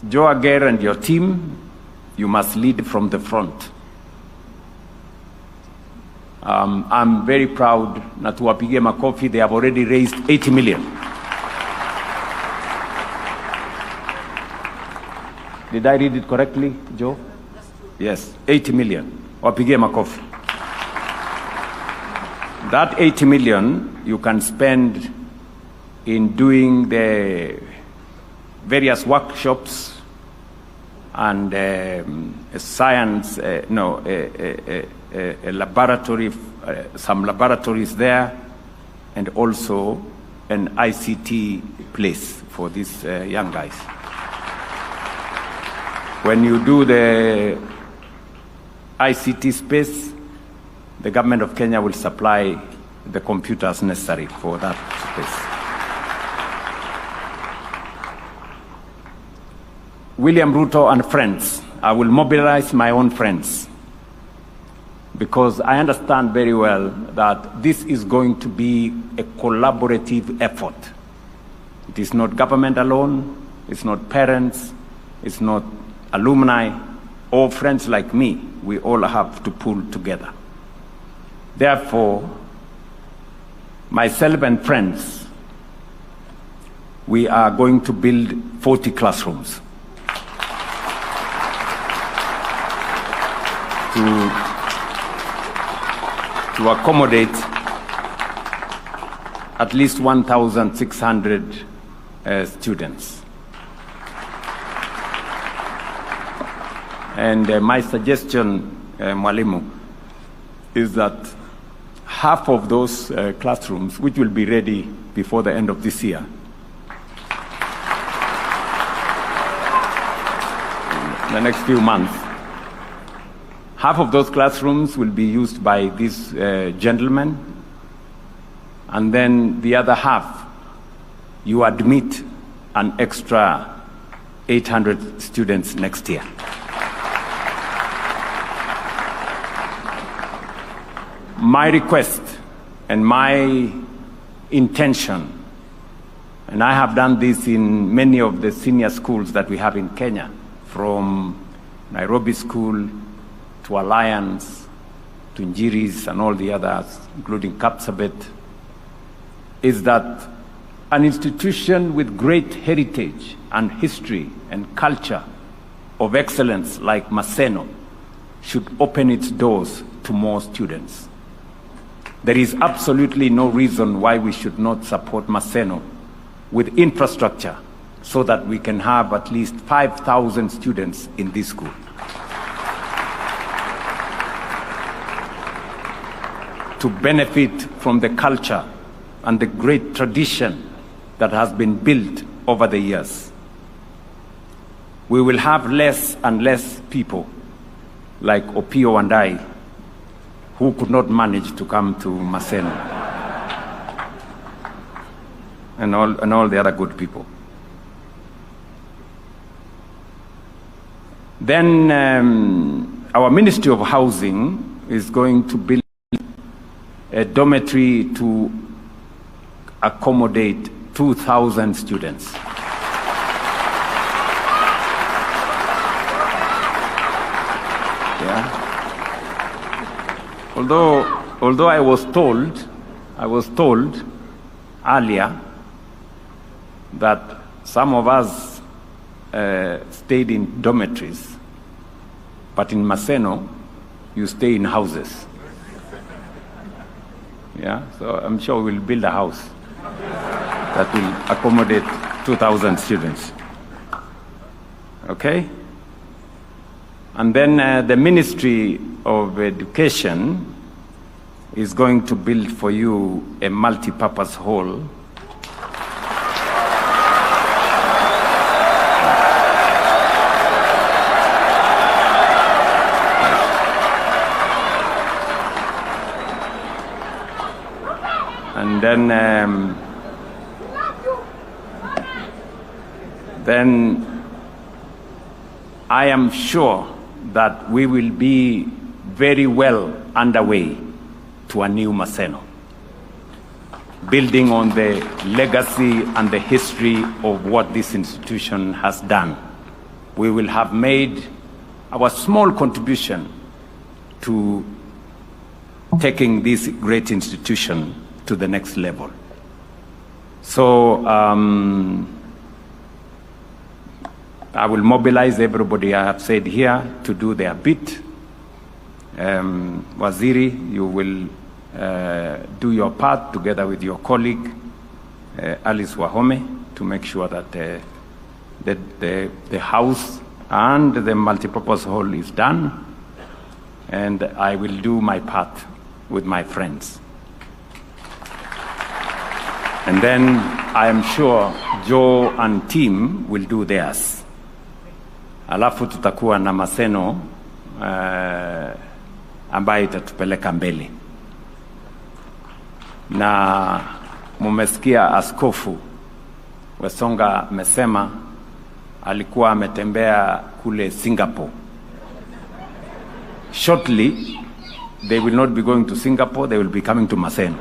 Joe Aguirre and your team, you must lead from the front. I'm very proud. Na tuwapigie makofi, they have already raised 80 million. Did I read it correctly, Joe? Yes, 80 million. Wapigie makofi. That 80 million you can spend in doing the various workshops and science, a laboratory, some laboratories there, and also an ICT place for these young guys. When you do the ICT space, the government of Kenya will supply the computers necessary for that space. William Ruto and friends, I will mobilize my own friends, because I understand very well that this is going to be a collaborative effort. It is not government alone, it's not parents, it's not alumni, or friends like me. We all have to pull together. Therefore, myself and friends, we are going to build 40 classrooms to accommodate at least 1,600 students. And my suggestion, Mwalimu, is that half of those classrooms, which will be ready before the end of this year, in the next few months, half of those classrooms will be used by these gentlemen, and then the other half, you admit an extra 800 students next year. My request and my intention, and I have done this in many of the senior schools that we have in Kenya, from Nairobi School to Alliance, to Njiri's and all the others, including Kapsabet, is that an institution with great heritage and history and culture of excellence like Maseno should open its doors to more students. There is absolutely no reason why we should not support Maseno with infrastructure so that we can have at least 5,000 students in this school. To benefit from the culture and the great tradition that has been built over the years. We will have less and less people like Opio and I, who could not manage to come to Maseno, and all the other good people. Then our Ministry of Housing is going to build a dormitory to accommodate 2,000 students. Yeah. Although I was told earlier that some of us stayed in dormitories, but in Maseno, you stay in houses. Yeah, so I'm sure we'll build a house that will accommodate 2,000 students. Okay? And then the Ministry of Education is going to build for you a multi-purpose hall and then I am sure that we will be very well underway to a new Maseno. building on the legacy and the history of what this institution has done. We will have made our small contribution to taking this great institution to the next level. So I will mobilize everybody I have said here to do their bit. Waziri, you will do your part together with your colleague, Alice Wahome, to make sure that the house and the multipurpose hall is done. And I will do my part with my friends. And then I am sure Joe and team will do theirs. Alafu tutakuwa na Maseno ambaye itatupeleka mbele. Na mumesikia Askofu Wesonga mesema alikuwa ametembea kule Singapore. Shortly, they will not be going to Singapore, they will be coming to Maseno.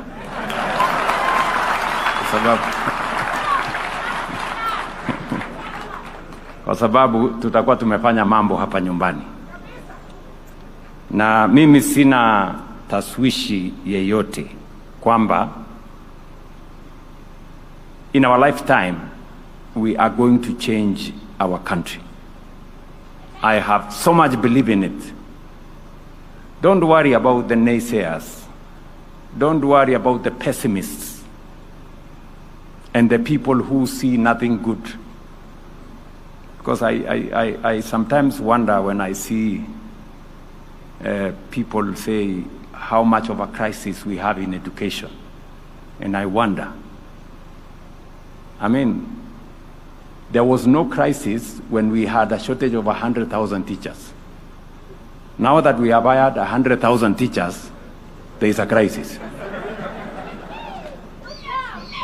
Kwa sababu tutakuwa tumefanya mambo hapa nyumbani. Na mimi sina taswishi yeyote kwamba in our lifetime we are going to change our country. I have so much belief in it. Don't worry about the naysayers. Don't worry about the pessimists and the people who see nothing good. Because I sometimes wonder when I see people say how much of a crisis we have in education. And I wonder. I mean, there was no crisis when we had a shortage of 100,000 teachers. Now that we have hired 100,000 teachers, there is a crisis.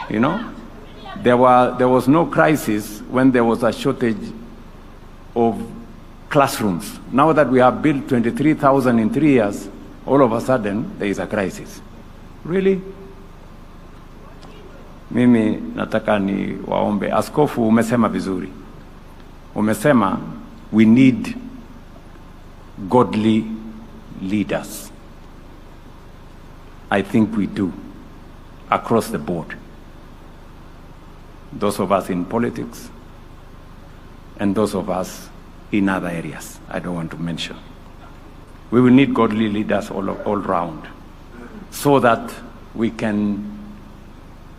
You know? There was no crisis when there was a shortage of classrooms. Now that we have built 23,000 in 3 years, all of a sudden, there is a crisis. Really? Mimi nataka ni waombe. Askofu, umesema vizuri. Umesema we need godly leaders. I think we do, across the board. Those of us in politics, and those of us in other areas I don't want to mention. We will need godly leaders all round, so that we can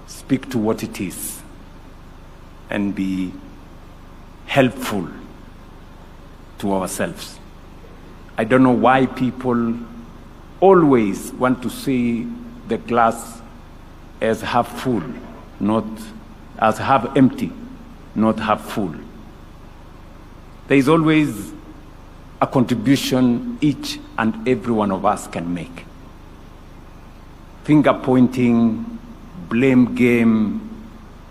speak to what it is and be helpful to ourselves. I don't know why people always want to see the glass as half full, not as half empty, not half full. There is always a contribution each and every one of us can make. Finger pointing, blame game,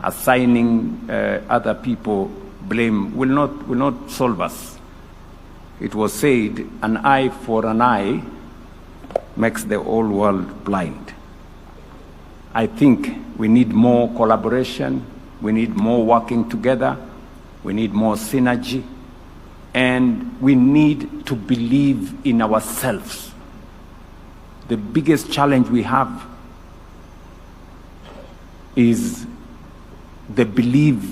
assigning other people blame will not solve us. It was said, an eye for an eye makes the whole world blind. I think we need more collaboration, we need more working together, we need more synergy, and we need to believe in ourselves. The biggest challenge we have is the belief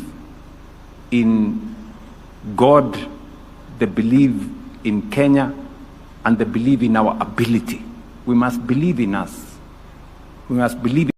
in God, the belief in Kenya, and the belief in our ability. We must believe in us. We must believe